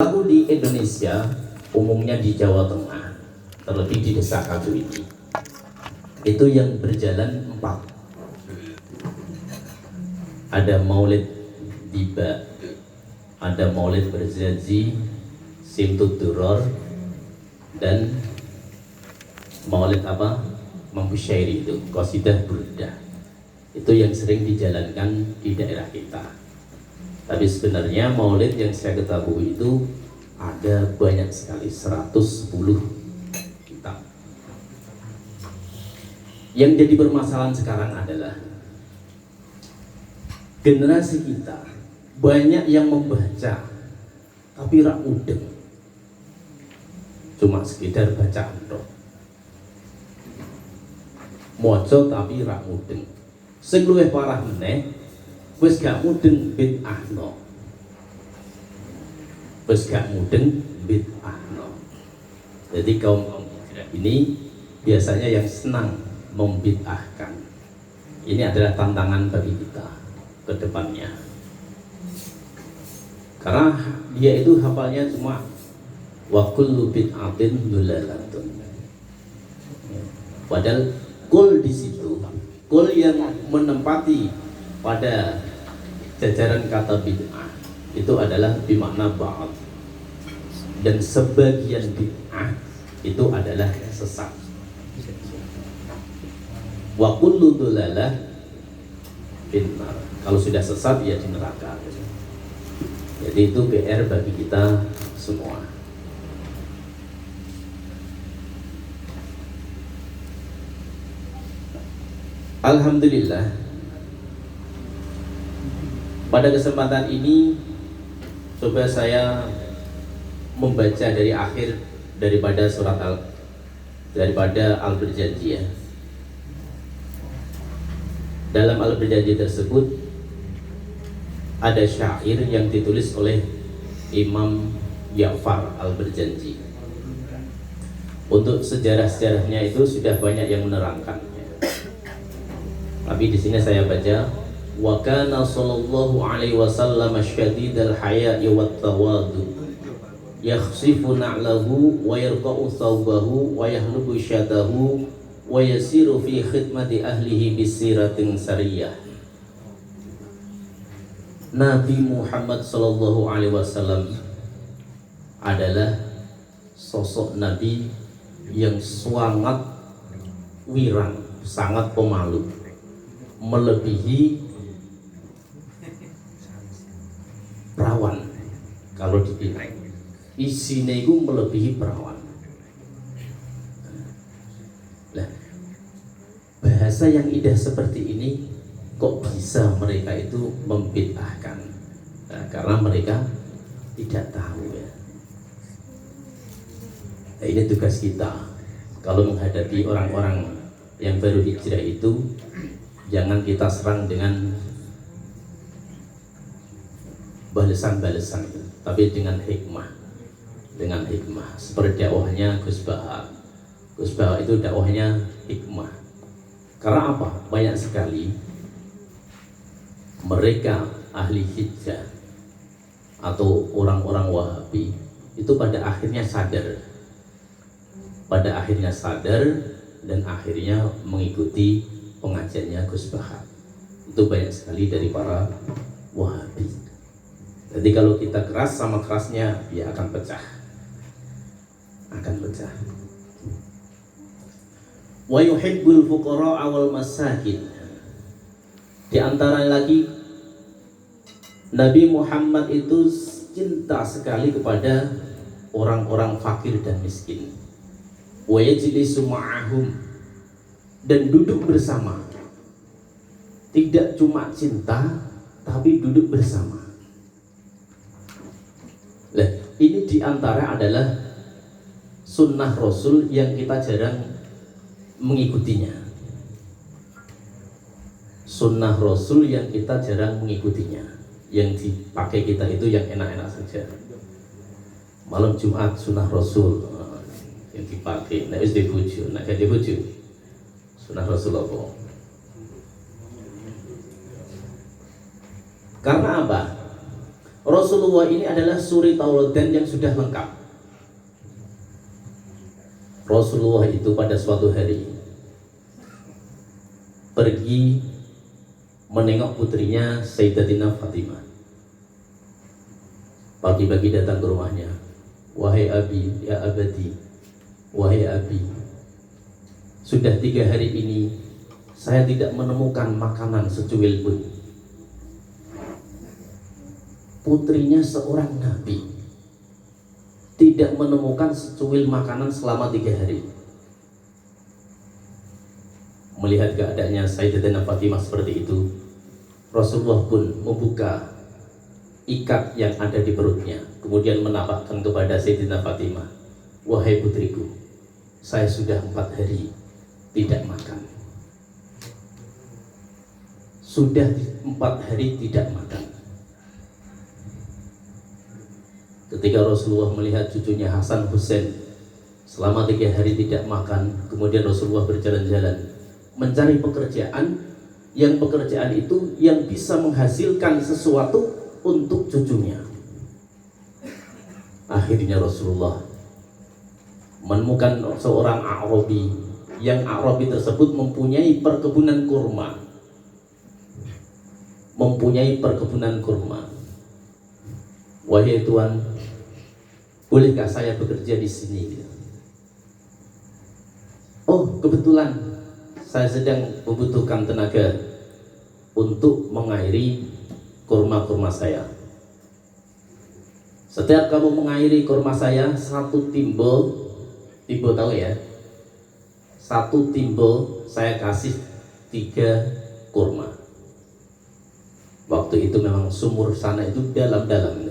berlaku di Indonesia, umumnya di Jawa Tengah, terlebih di desa Katu ini. Itu yang berjalan 4. Ada maulid tiba, ada maulid berjanji, simtud duror, dan maulid apa? Mampu syairi itu, qasidah burdah. Itu yang sering dijalankan di daerah kita. Tapi sebenarnya maulid yang saya ketahui itu ada banyak sekali, 110 kitab. Yang jadi permasalahan sekarang adalah generasi kita banyak yang membaca tapi rak mudeng, cuma sekedar bacaan tok, mojo tapi rak mudeng. Sing luwih parah meneh wis gak mudeng bid'ahno, wis gak mudeng bid'ahno. Jadi kaum hijrah ini biasanya yang senang membid'ahkan. Ini adalah tantangan bagi kita ke depannya. Karena dia itu hafalnya cuma wa kullu bid'atin dhalalatun. Padahal kul di situ, kul yang menempati pada jajaran kata bid'ah itu adalah bimakna ba'd, dan sebagian bid'ah itu adalah sesat. Wa kullu dhalalah finnar, kalau sudah sesat ya di neraka. Jadi itu PR bagi kita semua. Alhamdulillah, pada kesempatan ini coba saya membaca dari akhir daripada surat Al-Berjanji ya. Dalam Al-Berjanji tersebut ada syair yang ditulis oleh Imam Ja'far Al-Berjanji. Untuk sejarah-sejarahnya itu sudah banyak yang menerangkannya. Tapi di sini saya baca, wa kana sallallahu alaihi wasallam syadidal haya'i wat tawadu, yakhsifu na'lahu wa yarqa'u thawbahu wa yahlubu syadahu wa yasiru fi khidmati ahlihi bisiratin sariyah. Nabi Muhammad sallallahu alaihi wasallam adalah sosok nabi yang sangat wirang, sangat pemalu, melebihi perawan. Kalau dipilih isinya itu melebihi perawan. Nah, bahasa yang indah seperti ini kok bisa mereka itu membid'ahkan? Nah, karena mereka tidak tahu ya. Nah, ini tugas kita kalau menghadapi orang-orang yang baru hijrah itu. Jangan kita serang dengan balasan-balasan, tapi dengan hikmah. Dengan hikmah, seperti dakwahnya Gus Baha. Gus Baha itu dakwahnya hikmah. Karena apa? Banyak sekali mereka ahli hijrah atau orang-orang Wahabi itu pada akhirnya sadar. Pada akhirnya sadar dan akhirnya mengikuti pengajiannya Gus Baha. Itu banyak sekali dari para Wahabi. Jadi kalau kita keras sama kerasnya, dia akan pecah. Akan pecah. Wa yuhibbul fuqara wal masakin. Di antara lagi Nabi Muhammad itu cinta sekali kepada orang-orang fakir dan miskin. Wa yajlisu ma'ahum, dan duduk bersama. Tidak cuma cinta, tapi duduk bersama. Nah, ini diantara adalah sunnah Rasul yang kita jarang mengikutinya. Sunnah Rasul yang kita jarang mengikutinya. Yang dipakai kita itu yang enak-enak saja. Malam Jumat sunnah Rasul yang dipakai. Nek wis dibujuk, nek gak dibujuk sunnah Rasulullah. Karena apa? Rasulullah ini adalah suri tauladan yang sudah lengkap. Rasulullah itu pada suatu hari pergi menengok putrinya Sayyidatina Fatimah. Pagi-pagi datang ke rumahnya. Wahai Abi, ya abadi, wahai Abi, sudah 3 hari ini saya tidak menemukan makanan secuil pun. Putrinya seorang nabi tidak menemukan secuil makanan selama 3 hari. Melihat keadaannya Sayyidatina Fatimah seperti itu, Rasulullah pun membuka ikat yang ada di perutnya, kemudian menampakkan kepada Sayyidatina Fatimah, wahai putriku, saya sudah 4 hari tidak makan. Sudah 4 hari tidak makan. Ketika Rasulullah melihat cucunya Hasan Husain selama 3 hari tidak makan, kemudian Rasulullah berjalan-jalan mencari pekerjaan, yang pekerjaan itu yang bisa menghasilkan sesuatu untuk cucunya. Akhirnya Rasulullah menemukan seorang A'rabi, yang A'rabi tersebut mempunyai perkebunan kurma. Wahai Tuan, bolehkah saya bekerja di sini? Oh, kebetulan saya sedang membutuhkan tenaga untuk mengairi kurma-kurma saya. Setiap kamu mengairi kurma saya, 1 timbul tahu ya? 1 timbul saya kasih 3 kurma. Waktu itu memang sumur sana itu dalam-dalam.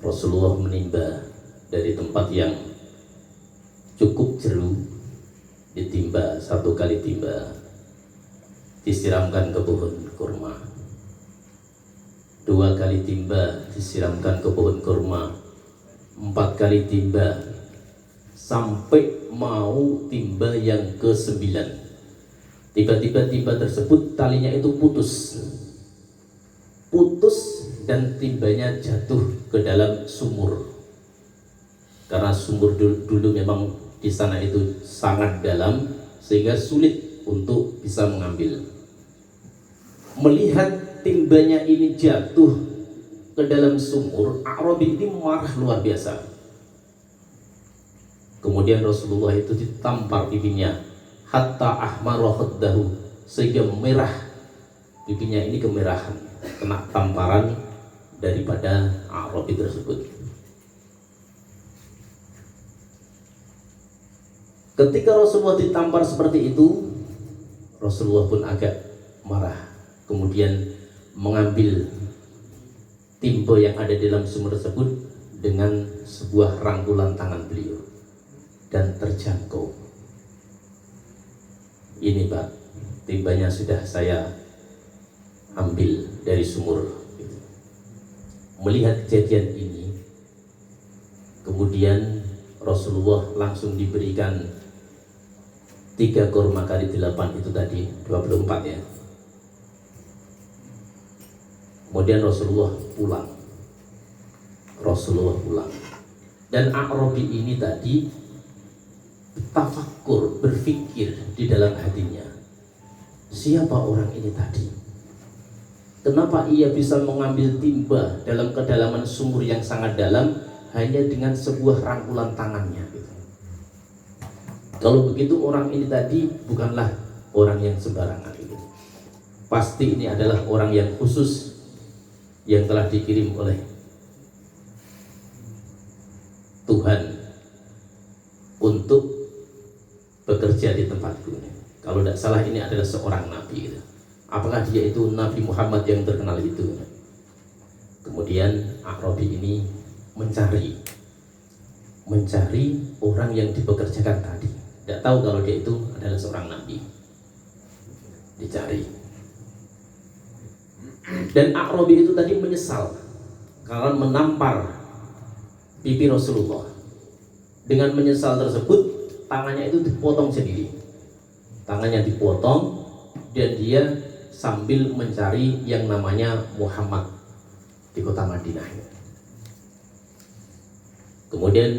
Rasulullah menimba dari tempat yang cukup jeru, ditimba 1 kali timba, disiramkan ke pohon kurma. 2 kali timba, disiramkan ke pohon kurma. 4 kali timba, sampai mau timba yang ke-9. Tiba-tiba timba tersebut talinya itu putus dan timbanya jatuh ke dalam sumur. Karena sumur dulu memang di sana itu sangat dalam, sehingga sulit untuk bisa mengambil. Melihat timbanya ini jatuh ke dalam sumur, A'rabi ini marah luar biasa. Kemudian Rasulullah itu ditampar pipinya hatta ahmara khaddahu, sehingga merah pipinya ini, kemerahan kena tamparan daripada A'rabi tersebut. Ketika Rasulullah ditampar seperti itu, Rasulullah pun agak marah, kemudian mengambil timba yang ada di dalam sumur tersebut dengan sebuah rangkulan tangan beliau dan terjangkau. Ini Pak, timbanya sudah saya ambil dari sumur. Melihat kejadian ini, kemudian Rasulullah langsung diberikan 3 kurma kali 8 itu tadi 24 ya. Kemudian Rasulullah pulang. Dan A'rabi ini tadi tafakkur, berpikir di dalam hatinya, siapa orang ini tadi? Kenapa ia bisa mengambil timba dalam kedalaman sumur yang sangat dalam hanya dengan sebuah rangkulan tangannya gitu. Kalau begitu orang ini tadi bukanlah orang yang sembarangan gitu. Pasti ini adalah orang yang khusus yang telah dikirim oleh Tuhan untuk bekerja di tempatku. Kalau tidak salah ini adalah seorang nabi gitu. Apakah dia itu Nabi Muhammad yang terkenal itu? Kemudian A'rabi ini mencari orang yang dipekerjakan tadi. Tidak tahu kalau dia itu adalah seorang nabi. Dicari. Dan A'rabi itu tadi menyesal karena menampar pipi Rasulullah. Dengan menyesal tersebut, tangannya itu dipotong sendiri. Tangannya dipotong dan dia sambil mencari yang namanya Muhammad. di kota Madinah. Kemudian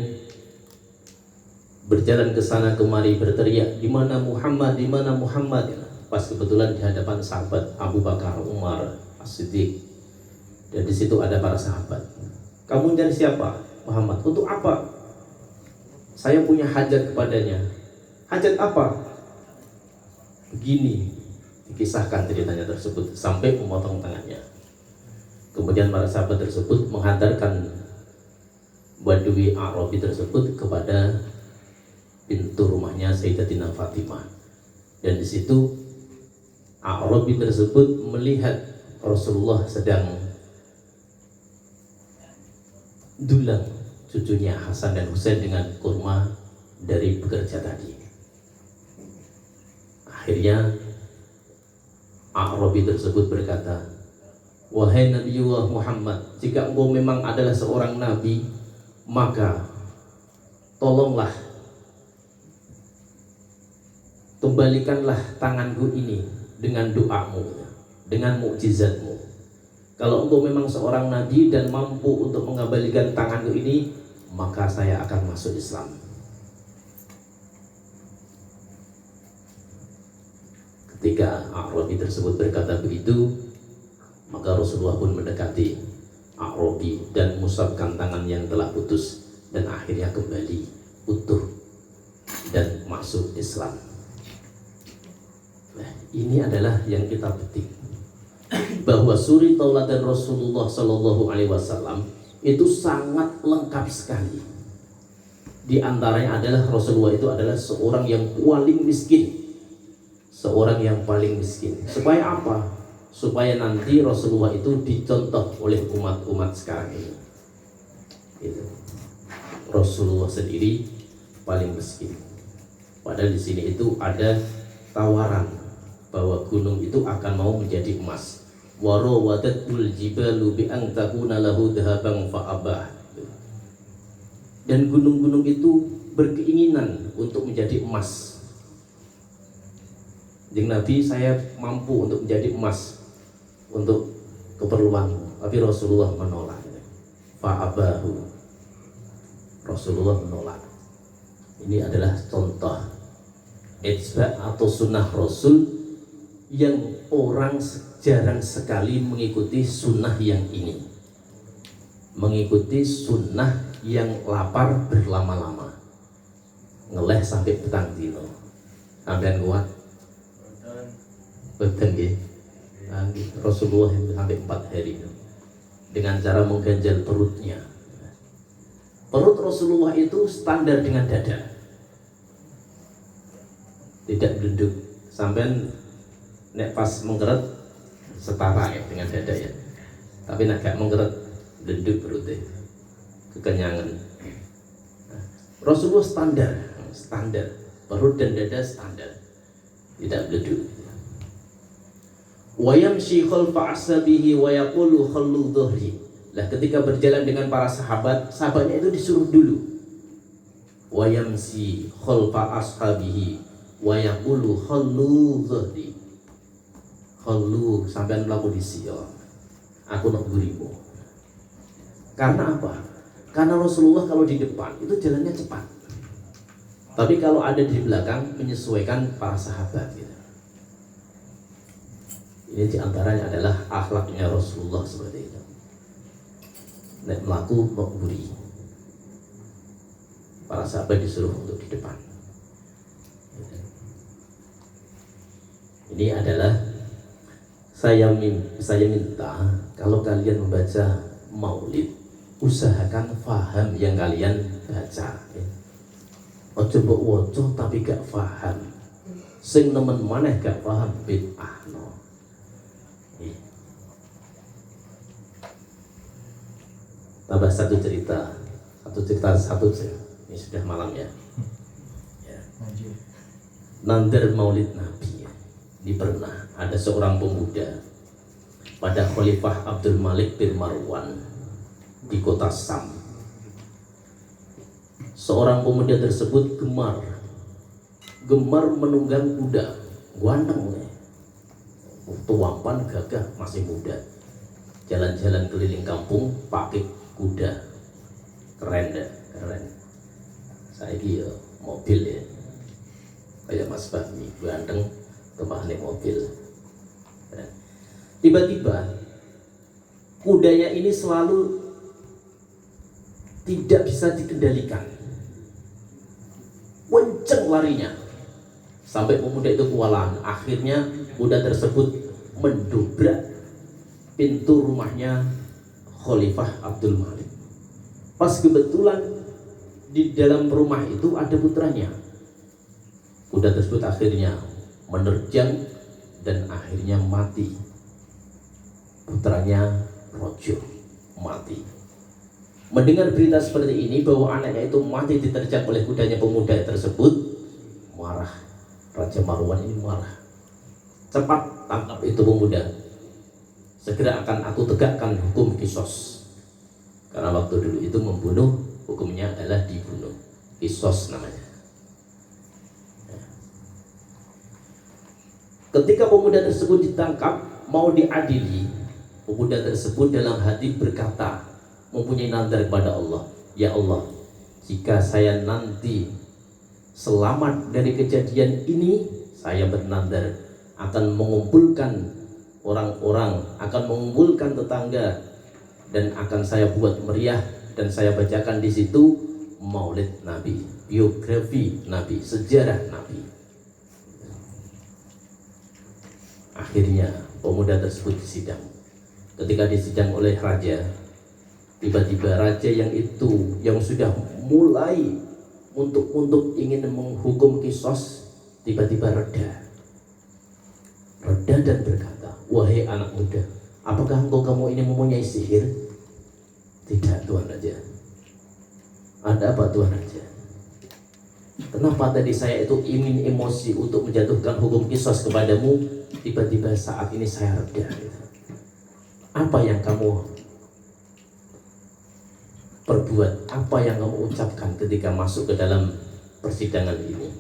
berjalan ke sana kemari berteriak, di mana Muhammad, di mana Muhammad. Pas kebetulan di hadapan sahabat Abu Bakar, Umar, As-Siddiq. Dan di situ ada para sahabat. Kamu mencari siapa? Muhammad. Untuk apa? Saya punya hajat kepadanya. Hajat apa? Begini, dikisahkan ceritanya tersebut sampai memotong tangannya. Kemudian para sahabat tersebut menghantarkan Badui Arabi tersebut kepada pintu rumahnya Sayyidatina Fatimah. Dan di situ Arabi tersebut melihat Rasulullah sedang dulang cucunya Hasan dan Husain dengan kurma dari pekerja tadi. Akhirnya Arabi tersebut berkata, wahai Nabiullah Muhammad, jika engkau memang adalah seorang nabi, maka tolonglah kembalikanlah tanganku ini dengan doamu, dengan mukjizatmu. Kalau engkau memang seorang nabi dan mampu untuk mengembalikan tanganku ini, maka saya akan masuk Islam. Ketika Arabi tersebut berkata begitu, maka Rasulullah pun mendekati Arabi dan mengusapkan tangan yang telah putus, dan akhirnya kembali utuh dan masuk Islam. Nah, ini adalah yang kita petik, bahwa suri tauladan Rasulullah Shallallahu Alaihi Wasallam itu sangat lengkap sekali. Di antaranya adalah Rasulullah itu adalah seorang yang paling miskin. Seorang yang paling miskin. Supaya apa? Supaya nanti Rasulullah itu dicontoh oleh umat-umat sekarang ini. Gitu. Rasulullah sendiri paling miskin. Padahal di sini itu ada tawaran bahwa gunung itu akan mau menjadi emas. Warawadatul jibalu bi an takuna lahu dhahaban fa abah. Dan gunung-gunung itu berkeinginan untuk menjadi emas. Jeng Nabi, saya mampu untuk menjadi emas untuk keperluanmu, tapi Rasulullah menolak. Fa'abahu. Rasulullah menolak. Ini adalah contoh ijza atau sunnah Rasul yang orang jarang sekali mengikuti sunnah yang ini. Mengikuti sunnah yang lapar berlama-lama, ngeleh sampai petang dino. Sampean kuat? Betul ya. Rasulullah sampai 4 hari dengan cara mengganjal perutnya. Perut Rasulullah itu standar dengan dada, tidak duduk. Sampai nek pas mengkeret setara ya dengan dada ya, tapi nek gak mengkeret duduk perutnya, kekenyangan. Rasulullah standar perut dan dada standar, tidak duduk. Wayamshi khalfa ashabihi wa yaqulu khallu dhuhri. Lah ketika berjalan dengan para sahabatnya itu disuruh dulu. Wayamshi khalfa ashabihi wa yaqulu khallu dhuhri. Khallu sampean mlaku disi yo. Aku nak gurimu. Karena apa? Karena Rasulullah kalau di depan itu jalannya cepat. Tapi kalau ada di belakang menyesuaikan para sahabat gitu. Ini diantaranya adalah akhlaknya Rasulullah seperti itu. Nek melaku makburi, para sahabat disuruh untuk di depan. Ini adalah saya minta kalau kalian membaca maulid, usahakan faham yang kalian baca. Ojo mbok waca tapi gak faham. Sing nemen maneh gak paham bid'ah no. Tambah satu cerita. Ini sudah malam ya. Nandir maulid Nabi. Ini pernah ada seorang pemuda pada Khalifah Abdul Malik bin Marwan di kota Sam. Seorang pemuda tersebut gemar menunggang kuda, ganteng nih, tuampan gagah, masih muda. jalan-jalan keliling kampung pakai kuda. Keren deh, keren. Saya ya mobil ya, kayak Mas Bahmi ganteng tumpahane mobil. Keren. Tiba-tiba kudanya ini selalu tidak bisa dikendalikan, kenceng larinya sampai pemuda itu kewalahan. Akhirnya kuda tersebut mendobrak pintu rumahnya Khalifah Abdul Malik. Pas kebetulan di dalam rumah itu ada putranya. Kuda tersebut akhirnya menerjang dan akhirnya mati. Putranya Rojo mati. Mendengar berita seperti ini bahwa anaknya itu mati diterjang oleh kudanya pemuda tersebut, marah. Raja Marwan ini marah. Cepat tangkap itu pemuda. Segera akan aku tegakkan hukum kisos. Karena waktu dulu itu membunuh hukumnya adalah dibunuh. Kisos namanya. Ketika pemuda tersebut ditangkap mau diadili, pemuda tersebut dalam hati berkata, mempunyai nazar kepada Allah, ya Allah, jika saya nanti selamat dari kejadian ini, saya bernazar akan mengumpulkan orang-orang, akan mengumpulkan tetangga, dan akan saya buat meriah dan saya bacakan di situ Maulid Nabi, biografi Nabi, sejarah Nabi. Akhirnya pemuda tersebut disidang. Ketika disidang oleh raja, tiba-tiba raja yang sudah mulai untuk ingin menghukum kisos, tiba-tiba reda dan berkata, wahai anak muda, apakah kamu ini mempunyai sihir? Tidak, Tuan Raja. Ada apa, Tuan Raja? Kenapa tadi saya itu ingin emosi untuk menjatuhkan hukum kisos kepadamu, tiba-tiba saat ini saya reda? Apa yang kamu perbuat, apa yang kamu ucapkan ketika masuk ke dalam persidangan ini?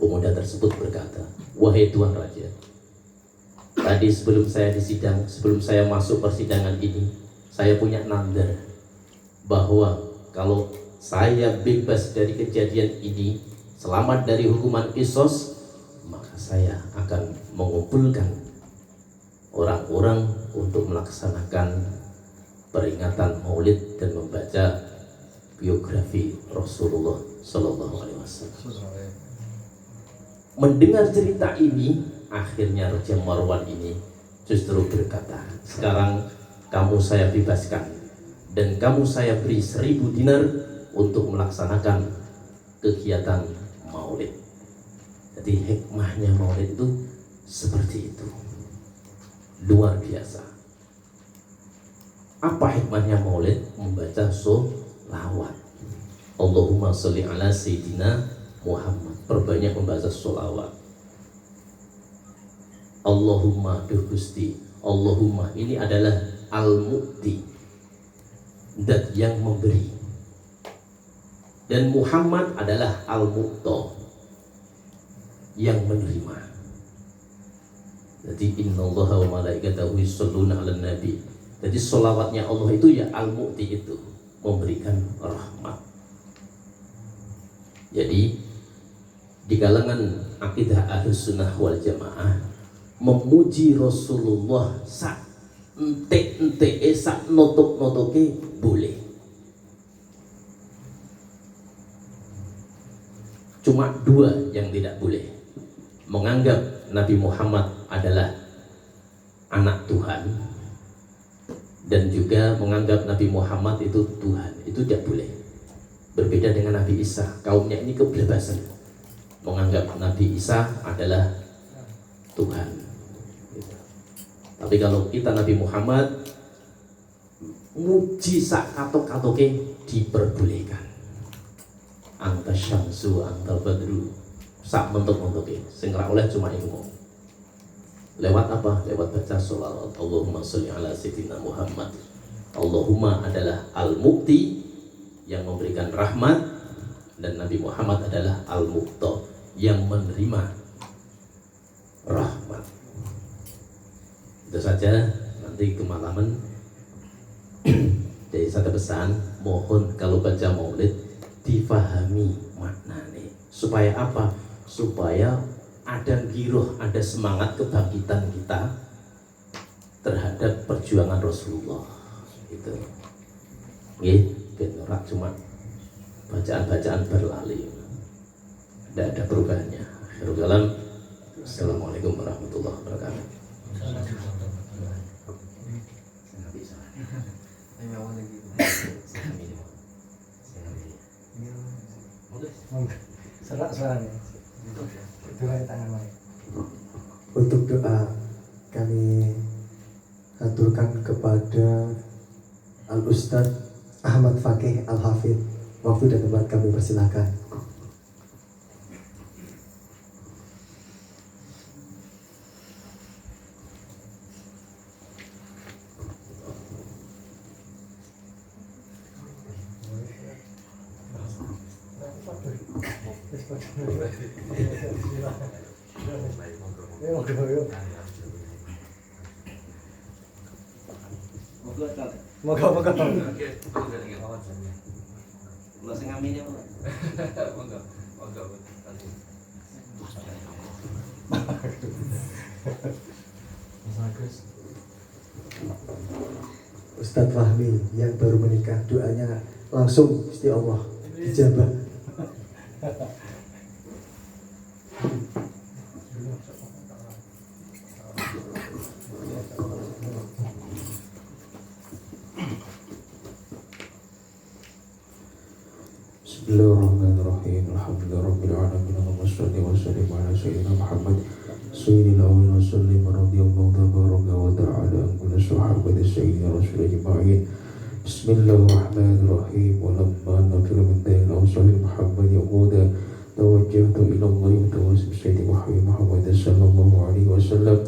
Pemuda tersebut berkata, wahai Tuan Raja, tadi sebelum saya disidang, sebelum saya masuk persidangan ini, saya punya nazar bahwa kalau saya bebas dari kejadian ini, selamat dari hukuman kisos, maka saya akan mengumpulkan orang-orang untuk melaksanakan peringatan Maulid dan membaca biografi Rasulullah Sallallahu Alaihi Wasallam. Mendengar cerita ini, akhirnya Raja Marwan ini justru berkata, sekarang kamu saya bebaskan dan kamu saya beri 1000 dinar untuk melaksanakan kegiatan Maulid. Jadi hikmahnya Maulid itu seperti itu, luar biasa. Apa hikmahnya Maulid? Membaca sholawat. Allahumma sholli ala Sayyidina Muhammad. Perbanyak membaca sholawat. Allahumma duh Gusti. Allahumma ini adalah al-mu'ti, dat yang memberi. Dan Muhammad adalah al-mu'ta, yang menerima. Jadi innallaha wa malaikatahu yusholluna 'alan nabi. Jadi sholawatnya Allah itu ya al-mu'ti, itu memberikan rahmat. Jadi di kalangan akidah Ahlus Sunnah wal Jamaah, memuji Rasulullah sak entek-entek, sak notok-notoke boleh. Cuma 2 yang tidak boleh. Menganggap Nabi Muhammad adalah anak Tuhan, dan juga menganggap Nabi Muhammad itu Tuhan, itu tidak boleh. Berbeda dengan Nabi Isa, kaumnya ini kebebasan menganggap Nabi Isa adalah Tuhan. Tapi kalau kita Nabi Muhammad, muji sak katok-katoke diperbolehkan. Anta syamsu anta badru, sak mentok-mentoke, sing ora oleh cuma ilmu. Lewat apa? Lewat baca sholawat. Allahumma sholli ala Sayyidina Muhammad. Allahumma adalah al-mu'ti, yang memberikan rahmat, dan Nabi Muhammad adalah al-mu'ta, yang menerima rahmat. Itu saja. nanti kemalaman. Jadi satu pesan, mohon kalau baca maulid difahami maknanya. Supaya apa? Supaya ada giroh, ada semangat kebangkitan kita terhadap perjuangan Rasulullah. Gitu. Ben ora cuma bacaan-bacaan berlali. Tidak ada perubahannya. Akhirul kalam. Assalamualaikum warahmatullahi wabarakatuh. Untuk doa kami aturkan kepada Al-Ustadz Ahmad Fakih Al-Hafidh. Waktu dan tempat kami persilakan. Moga-moga. Lo sing ngamine apa? Moga. Ustadz Fahmi yang baru menikah, doanya langsung Gusti Allah dijabah. Bismillahirrahmanirrahim. Alhamdulillahirabbil alamin. Allahumma shalli wa sallim ala sayyidina Muhammad sayyidil awwalin wa sallim radhiyallahu tabaraka wa ta'ala an kulli sahabati sayyidina rasul ajma'in. Bismillahirrahmanirrahim. Wa lamma nafila min dayil awsalil Muhammad yaquda tawajjahtu ila Allah wa tawassul sayyidi Muhammad sallallahu alaihi wasallam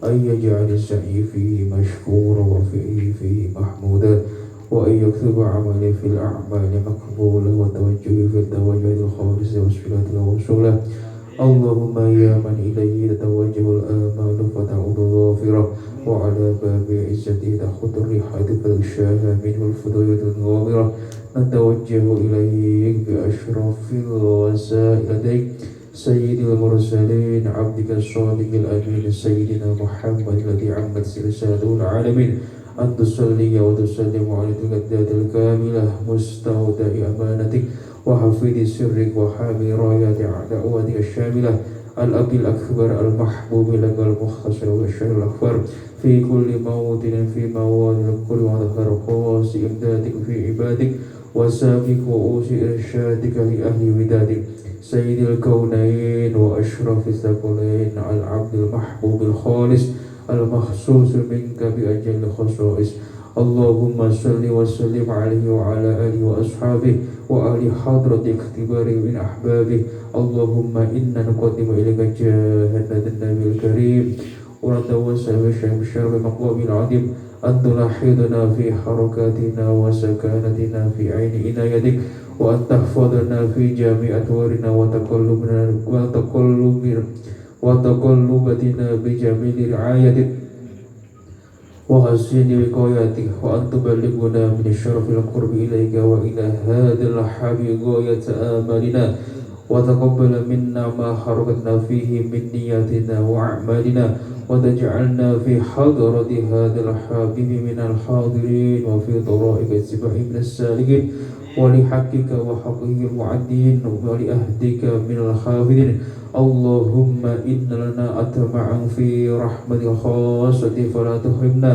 ay yaj'al as-sa'i fihi mashkura wa fihi mahmuda وأن يكتب عملي في الأعمال مقبولة وتوجهي في التوجه الخالص والصلاة والرسولة. اللهم يا من إليه تتوجه الآمال فتعود ظافرة وعلى باب عزتي تخط الريحة فتغشاها منه الفضيلة الغامرة نتوجه إليك بأشرف الوسائل لديك سيد المرسلين عبدك الصادق الأمين سيدنا محمد الذي عمت رسالته العالمين أن تصلي وتسلم على القدات الكاملة مستودع أمانتك وحفيد سرك وحامي رايات دعوتك الشاملة الأب الأكبر المحبوب لك المختصر والشر الأكبر في كل موطن في مواد الكل وظهر قواس إمدادك في عبادك وسابق وأوس إرشادك لأهل ودادك سيد الكونين وأشرف الثقلين على العبد المحبوب الخالص المخصوص منك بأجل خصائص. اللهم صل وسلم عليه وعلى آله وأصحابه وأهل حضرة اختباره من أحبابه. اللهم إنا نقدم إليك جاهد النبي الكريم ونتوسل بشرف مقام العظيم أن تلاحظنا في حركاتنا وسكانتنا في عين عنايتك وأن تحفظنا في جميع أطوارنا وتقلبتنا بجميل رعايتك وحسن وقايتك وأن تبلغنا من الشرف القرب إليك وإلى هذا الحبيب غاية آمالنا وتقبل منا ما حركتنا فيه من نياتنا وأعمالنا وتجعلنا في حضرة هذا الحبيب من الحاضرين وفي طرائق السبع من السالكين ولحقك وحقه المعدين ولأهدك من الخافضين. اللهم إن لنا أطمعا في رحمة خاصة فلا تحرمنا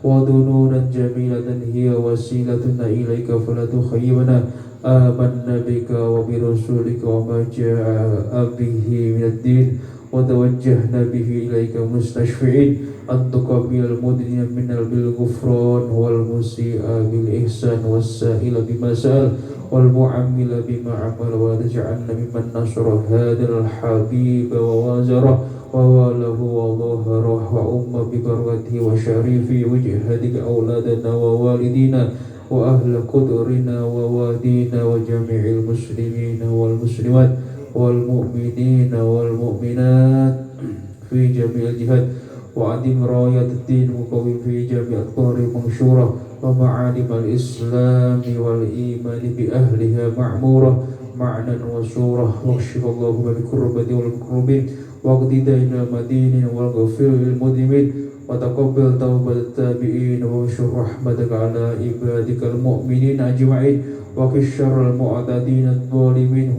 وذنونا جميلة هي وسيلتنا إليك فلا تخيبنا. آمنا بك وبرسولك وما جاء به من الدين وتوجهنا به إليك مستشفعين أن تقبل المذنب منا بالغفران والمسيء بالإحسان والسائل بما سأل والمعمل بما عمل وتجعلنا ممن نصر هذا الحبيب ووازره وواله وظهره وأم ببركته وشريف وجهتك أولادنا ووالدينا وأهل قدرنا ووادينا وجميع المسلمين والمسلمات والمؤمنين والمؤمنات في جميع الجهات وأدم راية الدين وقوي في جميع الأطوار منشورة ومعالم الإسلام والإيمان بأهلها معمورة معنى وصورة واكشف اللهم بكربة والمكروبين واقض دين المدين واغفر للمذنبين وتقبل توبة التابعين وانشر رحمتك على عبادك المؤمنين أجمعين وقش شر المعتدين الظالمين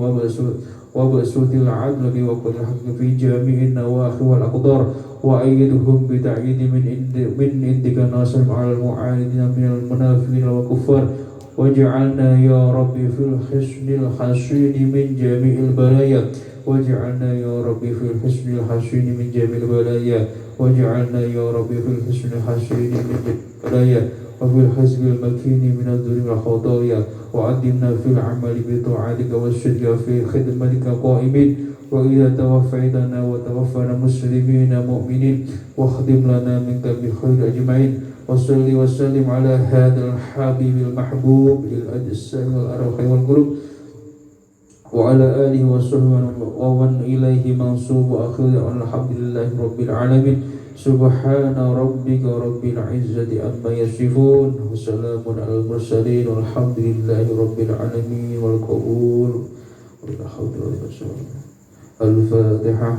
وبسط العدل بوقت الحق في جميع النواحي والأقدار وأيدهم بتأييد من عندك ناصر على المعاندين من المنافقين والكفار واجعلنا يا ربي في الحصن الحصين من جميع البلايا واجعلنا يا ربي في الحصن الحصين من جميع البلايا واجعلنا يا ربي في الحصن الحصين من جميع البلايا وفي الحزب المكين من الذنوب والخطايا وعدمنا في العمل بطاعتك والصدق في خدمتك قائمين وإذا توفيتنا وتوفنا مسلمين مؤمنين واخدم لنا منك بخير أجمعين وصل وسلم على هذا الحبيب المحبوب للأجسام والأرواح والقلوب وعلى آله وصحبه ومن إليه منصوب وأخذ الحمد لله رب العالمين سبحان ربك رب العزة عما يصفون وسلام على المرسلين والحمد لله رب العالمين والقبول ولا حول ولا قوة إلا بالله. الفاتحة.